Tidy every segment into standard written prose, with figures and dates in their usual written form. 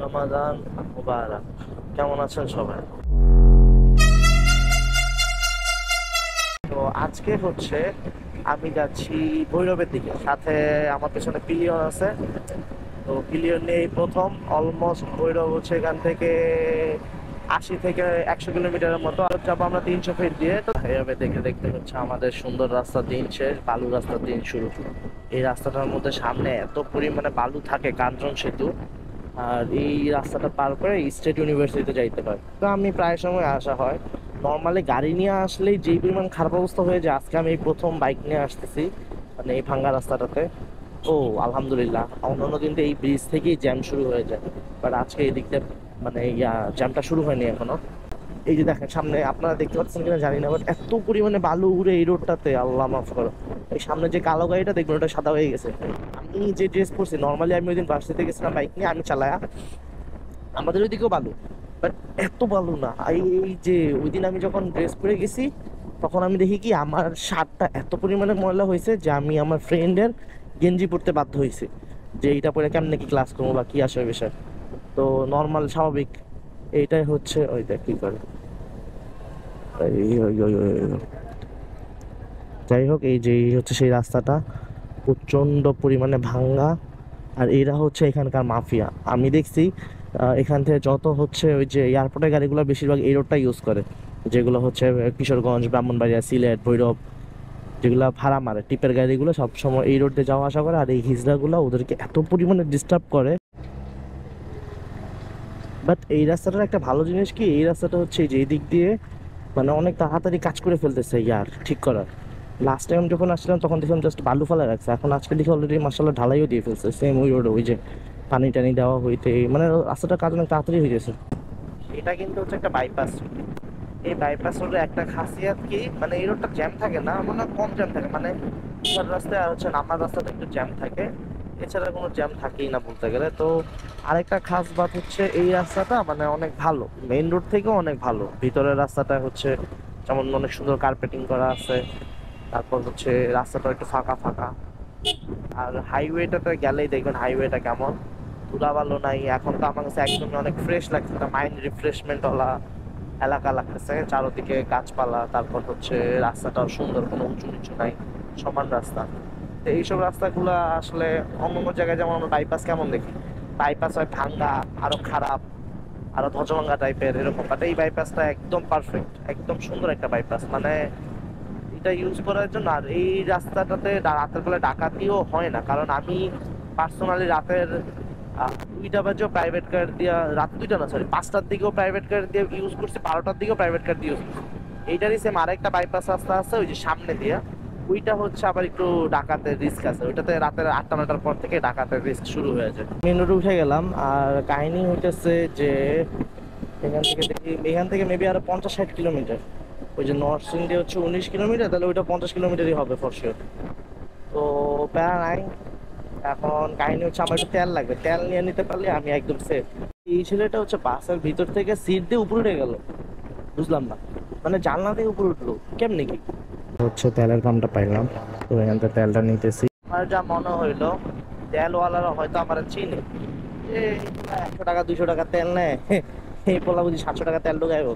রমাদান মুবারক। কেমন আছেন সবাই? তো আজকে হচ্ছে আমি যাচ্ছি ভৈরবের দিকে, সাথে আমার পেছনে পিলিয়ন আছে। তো পিলিয়ন নিয়ে প্রথম অলমোস্ট ভৈরব হচ্ছে এখান থেকে 80 থেকে 100 কিলোমিটারের মতো, আর যাবো আমরা 300 ফিট দিয়ে। তো ভৈরবে দেখে দেখতে হচ্ছে আমাদের সুন্দর রাস্তার দিন শেষ, বালু রাস্তার দিন শুরু। এই রাস্তাটার মধ্যে সামনে এত পরিমাণে বালু থাকে, কাঞ্চন সেতু। আর এই রাস্তাটা পার করে স্টেট ইউনিভার্সিটিতে যাইতে পারে। তো আমি প্রায় সময় আসা হয়। নর্মালি গাড়ি নিয়ে আসলেই যেই পরিমাণ খারাপ অবস্থা হয়ে যায়, আজকে আমি এই প্রথম বাইক নিয়ে আসতেছি মানে এই ভাঙ্গা রাস্তাটাতে। ও আলহামদুলিল্লাহ, অন্যান্য দিন তো এই ব্রিজ থেকেই জ্যাম শুরু হয়ে যায়, বাট আজকে এই দিকটা মানে জ্যামটা শুরু হয়নি এখনো। এই যে দেখেন সামনে, আপনারা দেখতে পাচ্ছেন কিনা জানি না, বাট এত পরিমাণে বালু উড়ে এই রোডটাতে, আল্লাহ মাফ করো। এই সামনে যে কালো গাড়িটা দেখবেন, ওটা সাদা হয়ে গেছে। আমি যে ড্রেস পরছি, নর্মালি আমি ওই দিন ভার্সিটিতে গেছিলাম বাইক নিয়ে, আমি চালায়া, আমাদের ওইদিকেও বালু, বাট এত বালু না। এই যে ওই দিন আমি যখন ড্রেস পরে গেছি, তখন আমি দেখি কি আমার শার্টটা এত পরিমাণে ময়লা হয়েছে যে আমি আমার ফ্রেন্ডের গেঞ্জি পরতে বাধ্য হয়েছি, যে এইটা পরে কেমনে কি ক্লাস করবো বা কি আসবে বিষয়। তো নর্মাল স্বাভাবিক এইটাই হচ্ছে। ওই দেখ কি করে। যাই হোক, এই যে এই হচ্ছে সেই রাস্তাটা, প্রচন্ড পরিমাণে ভাঙ্গা। আর এরা হচ্ছে এখানকার মাফিয়া। আমি দেখছি এখান থেকে যত হচ্ছে ওই যে এয়ারপোর্টের গাড়িগুলো বেশিরভাগ এই রোডটা ইউজ করে, যেগুলো হচ্ছে কিশোরগঞ্জ, ব্রাহ্মণবাড়িয়া, সিলেট, ভৈরব, যেগুলো ভাড়া মারে টিপের গাড়িগুলো সবসময় এই রোড দিয়ে যাওয়া আসা করে। আর এই হিজড়াগুলো ওদেরকে এত পরিমাণে ডিস্টার্ব করে। বাট এই রাস্তাটার একটা ভালো জিনিস কি, এই রাস্তাটা হচ্ছে যে এই দিক দিয়ে মানে অনেক তাড়াতাড়ি কাজ করে ফেলতেছে ঠিক করার। লাস্ট টাইম যখন আসলাম তখন দেখলাম জাস্ট বালু ফেলা রাখছে, এখন আজকে দেখি অলরেডি মাসাল্লাহ ঢালাইও দিয়ে ফেলছে সেম ওই রোডে। ওই যে পানি টানি দেওয়া হইতে মানে রাস্তাটার কাজ অনেক তাড়াতাড়ি হয়ে গেছে। এটা কিন্তু হচ্ছে একটা বাইপাস। এই বাইপাস রোডে একটা খাসিয়াত কি, মানে এই রোডটা জ্যাম থাকে না, মানে কম জ্যাম থাকে, মানে রাস্তায় আর হচ্ছে নামার রাস্তাটা একটু জ্যাম থাকে, এছাড়া কোনো জ্যাম থাকেই না বলতে গেলে। তো আরেকটা খাস বাত হচ্ছে এই রাস্তাটা মানে অনেক ভালো, মেইন রোড থেকেও অনেক ভালো। ভিতরের রাস্তাটা হচ্ছে যেমন অনেক সুন্দর কার্পেটিং করা আছে, তারপর হচ্ছে রাস্তাটা একটু ফাঁকা ফাঁকা। আর হাইওয়েটাতে গেলেই দেখবেন হাইওয়েটা কেমন, ধুলাবালু নাই। এখন তো আমার কাছে একদমই অনেক ফ্রেশ লাগছে, একটা মাইন্ড রিফ্রেশমেন্ট ওলা এলাকা লাগতেছে, চারোদিকে গাছপালা। তারপর হচ্ছে রাস্তাটাও সুন্দর, কোনো উঁচু নিচু নাই, সমান রাস্তা। তো এইসব রাস্তাগুলো আসলে অন্য অন্য জায়গায় যেমন আমরা বাইপাস কেমন দেখি, বাইপাস হয় ভাঙ্গা, আরো খারাপ, আরো ধজভাঙ্গা টাইপের এরকম। বাট এই বাইপাসটা একদম পারফেক্ট, একদম সুন্দর একটা বাইপাস, মানে এটা ইউজ করার জন্য। আর এই রাস্তাটাতে রাতের বেলা ডাকাতিও হয় না, কারণ আমি পার্সোনালি রাতের 2টা বাজেও প্রাইভেট কার দিয়ে, রাত 2টা না সরি 5টার দিকেও প্রাইভেট কার দিয়ে ইউজ করছি, 12টার দিকেও প্রাইভেট কার দিয়ে ইউজ করছি। এইটারই সেম আরেকটা বাইপাস রাস্তা আছে ওই যে সামনে দিয়ে, ওইটা হচ্ছে আবার একটু ডাকাতের রিস্ক আছে, ওইটাতে রাতের 8টা 9টার পর থেকে ডাকাতের রিস্ক শুরু হয়ে যায়। মেন রোডে উঠে গেলাম। আর কাহিনী হইতেছে যে এখান থেকে মেবি আরো 50-60 কিলোমিটার। ওই যে নর্থ ইন্ডিয়া হচ্ছে 19 কিলোমিটার, তাহলে ওইটা 50 কিলোমিটারই হবে ফর শিওর। তো প্যারা নাই। এখন কাহিনী হচ্ছে আমার একটু তেল লাগবে, তেল নিয়ে নিতে পারলে আমি একদম সেফ। এই ছেলেটা হচ্ছে বাসের ভিতর থেকে সিট দিয়ে উপরে উঠে গেল, বুঝলাম না, মানে জানলা থেকে উপরে উঠলো কেমনি কি হচ্ছে। তেলের পাম্পটা পাইলাম, তো এখান থেকে তেলটা নিতেছি। আমার যা মনে হইলো তেলওয়ালারা হয়তো আমার চিনে, 100 টাকা 200 টাকা তেল নেয়, এই পোলা বুঝি 700 টাকা তেল ঢুকাইব।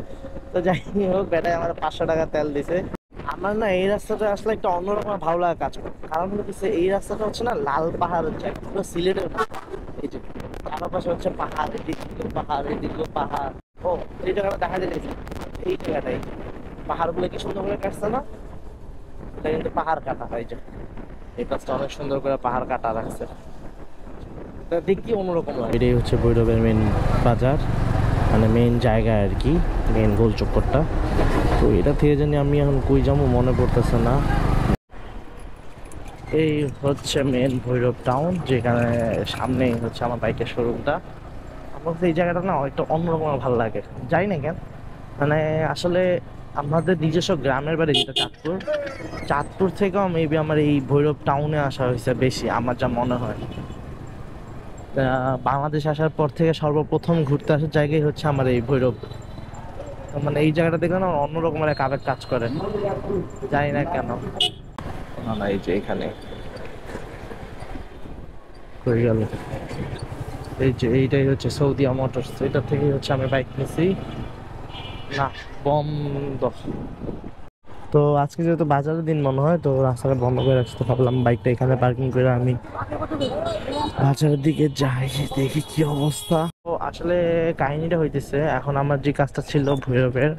তো যাই হোক, বেটায় আমার 500 টাকা তেল দিছে। আমার না এই রাস্তাটা আসলে একটা অন্যরকম ভালো লাগা কাজ করে, কারণ হচ্ছে এই রাস্তাটা হচ্ছে না লাল পাহাড়, হচ্ছে পুরো সিলেটের মতো। এই যে চারপাশে হচ্ছে পাহাড়, এদিকেও পাহাড় এদিকেও পাহাড়। ও এই জায়গাটা দেখা যাচ্ছে, এই জায়গাটাই পাহাড়গুলো কি সুন্দর করে কাটছে না, এটা কিন্তু পাহাড় কাটা হয়। যে এই পাশটা অনেক সুন্দর করে পাহাড় কাটা রাখছে, এটা দেখি অন্যরকম লাগে। এটাই হচ্ছে ভৈরবের মেন বাজার, মানে মেন জায়গা আর কি, মেন গোল চক্করটা। তো এটা থেকে জানি আমি এখন কই যাবো মনে পড়তেছে না। এই হচ্ছে মেন ভৈরব টাউন, যেখানে সামনেই হচ্ছে আমার বাইকের শোরুমটা। আমার এই জায়গাটা না একটু অন্যরকম ভালো লাগে, জানি না কেন। মানে আসলে আমাদের নিজস্ব গ্রামের বাড়ি যেটা চাঁদপুর, চাঁদপুর থেকেও মেবি আমার এই ভৈরব টাউনে আসা হয়েছে বেশি, আমার যা মনে হয়। বাংলাদেশ আসার পর থেকে সর্বপ্রথম ঘুরতে আসার জায়গায় হচ্ছে আমার এই ভৈরব। মানে এই জায়গাটা দেখলে না অন্যরকমের এক আবেগ কাজ করে, জানি না কেন। না না, এই যে এখানে হয়ে গেল। এই যে এইটাই হচ্ছে সৌদিয়া মোটরস, এটা থেকে হচ্ছে আমি বাইক নিছি। না, বন্ধ। তো আজকে যেহেতু বাজারের দিন মনে হয়, তো রাস্তাটা বন্ধ করে রাখছি, তো ভাবলাম বাইকটা এখানে পার্কিং করে আমি বাজারের দিকে যাই, দেখি কি অবস্থা। তো আসলে কাহিনীটা হইতেছে, এখন আমার যে কাজটা ছিল ভৈরবের,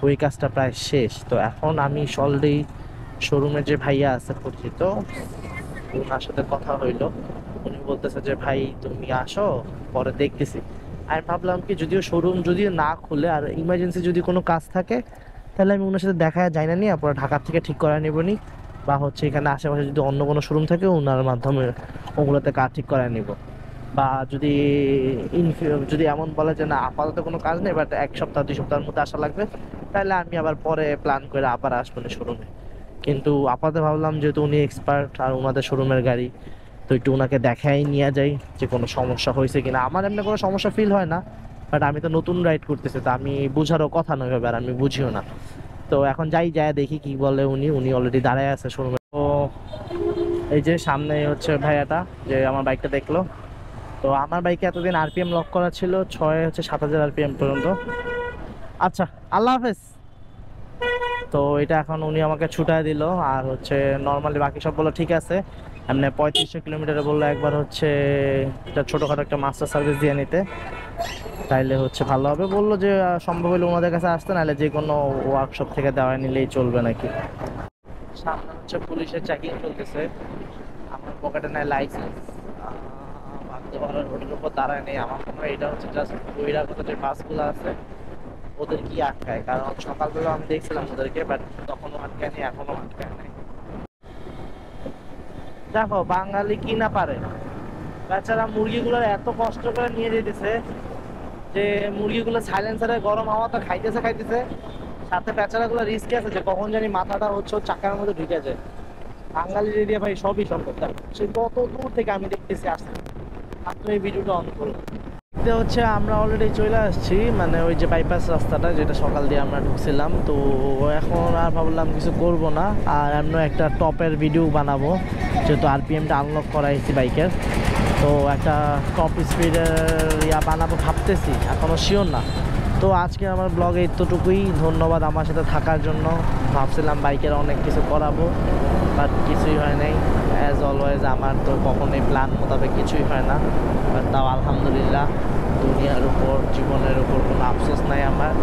ওই কাজটা প্রায় শেষ। তো এখন আমি অলরেডি শোরুমে যে ভাইয়া আছে পরিচিত, ওনার সাথে কথা হইলো। উনি বলতেছে যে ভাই তুমি আসো, পরে দেখতেছি। আমি ভাবলাম কি, যদিও শোরুম যদিও না খুলে আর ইমার্জেন্সি যদি কোনো কাজ থাকে, তাহলে আমি ওনার সাথে দেখা যায় না, নিয়ে পরে ঢাকার থেকে ঠিক করা নেবনি, বা হচ্ছে এখানে আশেপাশে যদি অন্য কোনো শোরুম থাকে ওনার মাধ্যমে ওগুলোতে কাজ ঠিক করা নিব। বা যদি যদি এমন বলে যে না আপাতত কোনো কাজ নেই, বাট 1 সপ্তাহ 2 সপ্তাহের মধ্যে আসা লাগবে, তাহলে আমি আবার পরে প্ল্যান করে আবার আসবো না শোরুমে। কিন্তু আপাতত ভাবলাম যেহেতু উনি এক্সপার্ট আর ওনাদের শোরুমের গাড়ি, তো একটু ওনাকে দেখাই নিয়ে যাই যে কোনো সমস্যা হয়েছে কিনা। আমার এমনি কোনো সমস্যা ফিল হয় না, বাট আমি তো নতুন রাইড করতেছি, তো আমি বুঝারও কথা নয় ব্যাপার, আমি বুঝিও না। তো এখন যাই যায় দেখি কি বলে উনি। উনি অলরেডি দাঁড়ায় আছে শোরুমে। তো এই যে সামনে হচ্ছে ভাইয়াটা যে আমার বাইকটা দেখলো। তো আমার বাইকে এতদিন আরপিএম লক করা ছিল 7,000 আরপিএম পর্যন্ত। আচ্ছা, আল্লাহ হাফেজ। তো এটা এখন উনি আমাকে ছুটায় দিল। আর হচ্ছে নর্মালি বাকি সব বললো ঠিক আছে, এমনি 3500 কিলোমিটারে বললো একবার হচ্ছে এটা ছোটোখাটো একটা মাস্টার সার্ভিস দিয়ে নিতে, তাইলে হচ্ছে ভালো হবে। বললো যে সম্ভব হলে ওনাদের কাছে আসতে, নাহলে যে কোনো ওয়ার্কশপ থেকে দেওয়া নিলেই চলবে নাকি। সামনে হচ্ছে পুলিশের চেকিং চলতেছে, আমার পকেটে নাই লাইসেন্স, ভাবতে পারো রোডের উপর দাঁড়ায় নেই। আমার মনে হয় এটা হচ্ছে জাস্ট বহিরাগত যে বাসগুলো আছে ওদের কি আটকায়, কারণ সকালবেলা আমি দেখছিলাম ওদেরকে, বাট তখনও আটকায় নেই, এখনো আটকায় নেই। দেখো বাঙালি কি না পারে, বেচারা মুরগিগুলো এত কষ্ট করে নিয়ে যেতেছে, যে মুরগিগুলো সাইলেন্সারে গরম হাওয়া তো খাইতেছে খাইতেছে, সাথে বেচারাগুলো রিস্ক আছে যে কখন জানি মাথাটা হচ্ছে ওর চাকার মধ্যে ঢুকে যায়। বাঙালির এরিয়া ভাই সবই সম্ভব। সে কত দূর থেকে আমি দেখতেছি আসছে। আপনি এই ভিডিওটা অন করুন। এটা হচ্ছে আমরা অলরেডি চলে আসছি, মানে ওই যে বাইপাস রাস্তাটা যেটা সকাল দিয়ে আমরা ঢুকছিলাম। তো এখন আর ভাবলাম কিছু করব না, আর এমন একটা টপের ভিডিও বানাবো, যেহেতু আরপিএমটা আনলক করাইছি বাইকের। তো একটা টপ স্পিডের বানাবো ভাবতেছি, এখনও শিওর না। তো আজকে আমার ব্লগে এতটুকুই। ধন্যবাদ আমার সাথে থাকার জন্য। ভাবছিলাম বাইকের অনেক কিছু করাবো, বাট কিছুই হয় নাই। অ্যাজ অলওয়েজ আমার তো কখনোই প্ল্যান মোতাবেক কিছুই হয় না, বাট তাও আলহামদুলিল্লাহ, দুনিয়ার উপর জীবনের উপর কোনো আফসোস নাই আমার।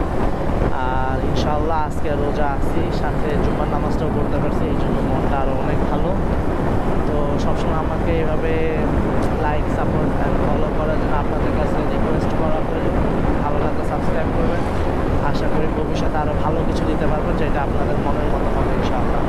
আর ইনশাআল্লাহ আজকে রোজা আছি, সাথে জুম্মার নামাজটাও পড়তে পারছি, এই জন্য মনটা আরও অনেক ভালো। তো সবসময় আমাকে এইভাবে লাইক, সাপোর্ট অ্যান্ড ফলো করার জন্য আপনাদের কাছে রিকোয়েস্ট করা হলো। ভালো লাগলে সাবস্ক্রাইব করবেন। আশা করি ভবিষ্যতে আরও ভালো কিছু দিতে পারবো, যেটা আপনাদের মনের মতো হবে ইনশাআল্লাহ।